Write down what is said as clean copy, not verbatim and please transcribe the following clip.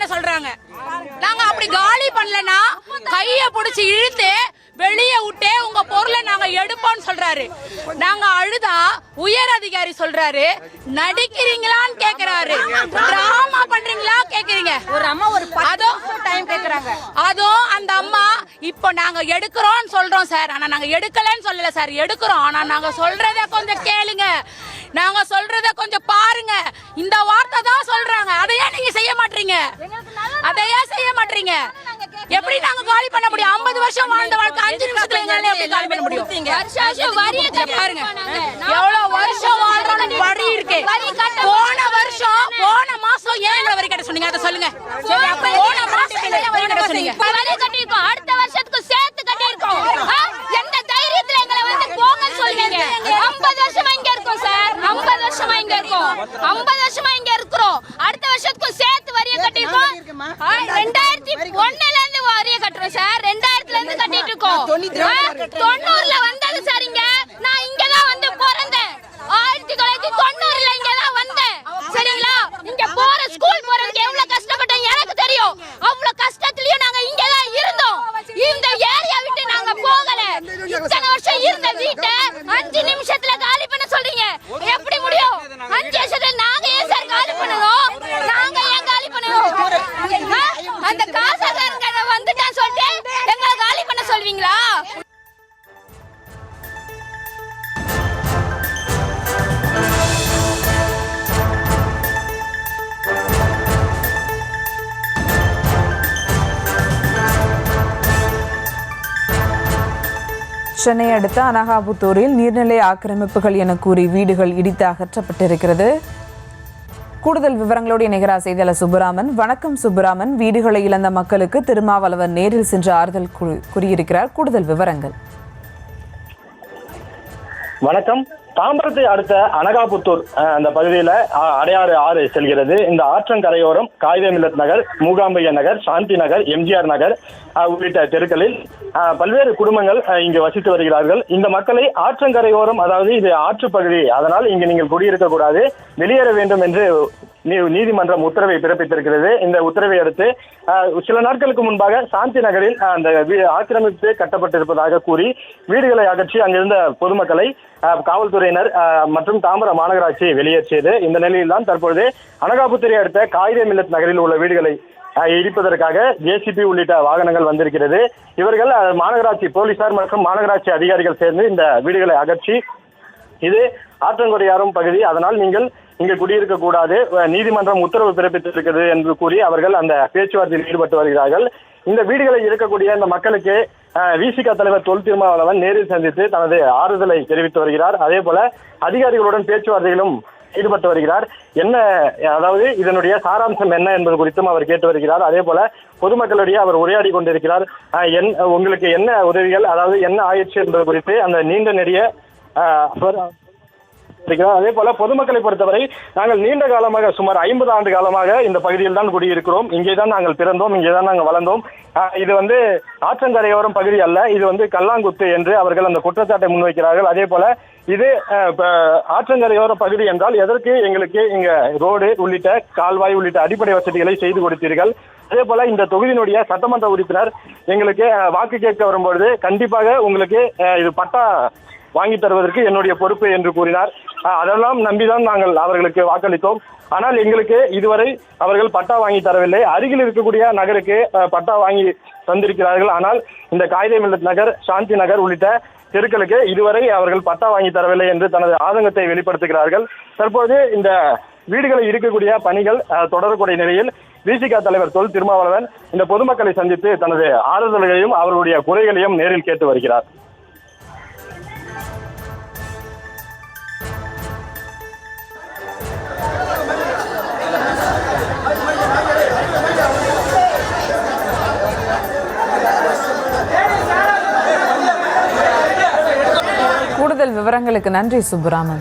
பண்ண சொல்றாங்க. நாங்க அப்படி காலி பண்ணலன்னா கைய பிடிச்சி இழுத்து வெளியே விட்டே உங்க பொருளை நாங்க எடுப்போம்னு சொல்றாரு. நாங்க அழுதா உயர் அதிகாரி சொல்றாரு நடிக்கிறீங்களான்னு கேக்குறாரு, டிராமா பண்றீங்களா கேக்குறீங்க. ஒரு அம்மா ஒரு டைம் கேக்குறாங்க. அதுவும் அந்த அம்மா இப்போ நாங்க எடுக்கிறோம்னு சொல்றோம் சார், ஆனா நாங்க எடுக்கலன்னு சொல்லல சார், எடுக்கிறோம். ஆனா நாங்க சொல்றத கொஞ்சம் கேளுங்க, நாங்க சொல்றத கொஞ்சம் பாருங்க. இந்த வார்த்தை தான் சொல்றாங்க, அதையே நீங்க செய்ய மாட்டீங்க, அதையே செய்ய மாட்டீங்க. எப்படி நாங்க காலி பண்ண முடியும்? 50 வருஷம் வாழ்ந்த வாழ்க்கை 5 நிமிஷத்துல எங்களால எப்படி காலி பண்ண முடியும்? பாருங்க எவ்வளவு வருஷம் வாழ்றோம்னு வரி இருக்கு. போன மாசம் ஏன் வரி கட்ட சொன்னீங்க அதை சொல்லுங்க. போன மாசம் வரி கட்ட சொன்னீங்க, வரி கட்டி இருக்கோம், அடுத்த வருஷத்துக்கு சேர்த்து கட்டி இருக்கோம். எந்த தைரியத்துல எங்களை வந்து போங்கன்னு சொல்லுவீங்க? 50 வருஷமா இங்க இருக்கோம் சார், 50 வருஷமா இங்க இருக்கோம், 50 வருஷமா இங்க இருக்கிறோம். அடுத்த வருஷத்துக்கு சேர்த்து வரியை கட்டி இருக்கோம். 2001ல இருந்து வரியை கட்டுறோம் சார், 2000ல இருந்து கட்டிட்டு இருக்கோம். 90ல வந்தது சார். இங்க நான் இங்கதான் வந்து பிறந்தேன், 1990ல இங்கதான் வந்தேன். சரிங்களா? இங்க போற ஸ்கூல் போறதுக்கு எவ்வளவு கஷ்டப்பட்டோம் எனக்கு தெரியும். அவ்வளவு கஷ்டத்துலயும் நாங்க இங்கதான் இருந்தோம். இந்த ஏரியா விட்டு நாங்க போகல. இத்தனை வருஷம் இருந்த வீட்டை 5 நிமிஷத்துல காலி பண்ண சொல்றீங்க, எப்படி முடியும்? 5 வருஷத்துல நாங்க ஏன் சார் காலி பண்ணணும்? நாங்க ஏன் காலி பண்ணணும்? அந்த காசாக்காரங்க வந்துட்டான்னு சொல்லிட்டு எங்களை காலி பண்ண சொல்வீங்களா? சென்னை அடுத்த அனகாபுத்தூரில் நீர்நிலை ஆக்கிரமிப்புகள் என கூறி வீடுகள் இடித்து அகற்றப்பட்டிருக்கிறது. கூடுதல் விவரங்களோடு இணைகிறார் செய்தியாளர் சுப்புராமன். வணக்கம் சுப்புராமன், வீடுகளை இழந்த மக்களுக்கு திருமாவளவன் நேரில் சென்று ஆறுதல் கூறியிருக்கிறார். கூடுதல் விவரங்கள். வணக்கம். தாம்பரத்தை அடுத்த அனகாபுத்தூர் அந்த பகுதியில அடையாறு ஆறு செல்கிறது. இந்த ஆற்றங்கரையோரம் காயிதே மில்லத் நகர், மூகாம்பையா நகர், சாந்தி நகர், எம்ஜிஆர் நகர் உள்ளிட்ட தெருக்களில் பல்வேறு குடும்பங்கள் இங்கு வசித்து வருகிறார்கள். இந்த மக்களை ஆற்றங்கரையோரம், அதாவது இது ஆற்று பகுதி, அதனால் இங்கு நீங்கள் குடியிருக்க கூடாது, வெளியேற வேண்டும் என்று நீதிமன்றம் உத்தரவை பிறப்பித்திருக்கிறது. இந்த உத்தரவை அடுத்து சில நாட்களுக்கு முன்பாக சாந்தி நகரில் அந்த ஆக்கிரமிப்பு கட்டப்பட்டிருப்பதாக கூறி வீடுகளை அகற்றி அங்கிருந்த பொதுமக்களை காவல்துறையினர் மற்றும் தாம்பரம் மாநகராட்சி வெளியேற்றியது. இந்த நிலையில் தான் தற்பொழுது அனகாபுத்தூரை அடுத்த காயிதே மில்லத் நகரில் உள்ள வீடுகளை இடிப்பதற்காக ஜேசிபி உள்ளிட்ட வாகனங்கள் வந்திருக்கிறது. இவர்கள் மாநகராட்சி போலீசார் மற்றும் மாநகராட்சி அதிகாரிகள் சேர்ந்து இந்த வீடுகளை அகற்றி, இது ஆற்றங்கரையோரம் பகுதி, அதனால் நீங்கள் இங்கு குடியிருக்க கூடாது, நீதிமன்றம் உத்தரவு பிறப்பித்திருக்கிறது என்று கூறி அவர்கள் அந்த பேச்சுவார்த்தையில் ஈடுபட்டு வருகிறார்கள். இந்த வீடுகளை இருக்கக்கூடிய இந்த மக்களுக்கு விசிக தலைவர் தொல் திருமாவளவன் நேரில் சந்தித்து தனது ஆறுதலை தெரிவித்து வருகிறார். அதே போல அதிகாரிகளுடன் பேச்சுவார்த்தைகளும் ஈடுபட்டு வருகிறார். என்ன, அதாவது இதனுடைய சாராம்சம் என்ன என்பது குறித்தும் அவர் கேட்டு வருகிறார். அதே போல பொதுமக்களிடையே அவர் உரையாடி கொண்டிருக்கிறார். உங்களுக்கு என்ன உதவிகள், அதாவது என்ன ஆயிடுச்சு என்பது குறித்து அந்த நீண்ட நெடிய அதே போல பொதுமக்களை பொறுத்தவரை நாங்கள் நீண்ட காலமாக சுமார் 50 ஆண்டு காலமாக இந்த பகுதியில் தான் குடியிருக்கிறோம், இங்கேதான் நாங்கள் பிறந்தோம், இங்கேதான் நாங்கள் வளர்ந்தோம். இது ஆற்றங்கரையோரம் பகுதி அல்ல, இது கல்லாங்குத்து என்று அவர்கள் அந்த குற்றச்சாட்டை முன்வைக்கிறார்கள். அதே போல இது ஆற்றங்கரையோர பகுதி என்றால் எதற்கு எங்களுக்கு இங்க ரோடு உள்ளிட்ட கால்வாய் உள்ளிட்ட அடிப்படை வசதிகளை செய்து கொடுத்தீர்கள்? அதே போல இந்த தொகுதியினுடைய சட்டமன்ற உறுப்பினர் எங்களுக்கு வாக்கு கேட்க வரும்பொழுது கண்டிப்பாக உங்களுக்கு இது பட்டா வாங்கி தருவதற்கு என்னுடைய பொறுப்பு என்று கூறினார். அதெல்லாம் நம்பிதான் நாங்கள் அவர்களுக்கு வாக்களித்தோம். ஆனால் எங்களுக்கு இதுவரை அவர்கள் பட்டா வாங்கி தரவில்லை. அருகில் இருக்கக்கூடிய நகருக்கு பட்டா வாங்கி தந்திருக்கிறார்கள். ஆனால் இந்த காயிதே மில்லத் நகர், சாந்தி நகர் உள்ளிட்ட தெருக்களுக்கு இதுவரை அவர்கள் பட்டா வாங்கி தரவில்லை என்று தனது ஆதங்கத்தை வெளிப்படுத்துகிறார்கள். தற்போது இந்த வீடுகளை இருக்கக்கூடிய பணிகள் தொடரக்கூடிய நிலையில் விசிக தலைவர் தொல் திருமாவளவன் இந்த பொதுமக்களை சந்தித்து தனது ஆறுதல்களையும் அவர்களுடைய குறைகளையும் நேரில் கேட்டு வருகிறார். கூடுதல் விவரங்களுக்கு நன்றி சுப்புராமன்.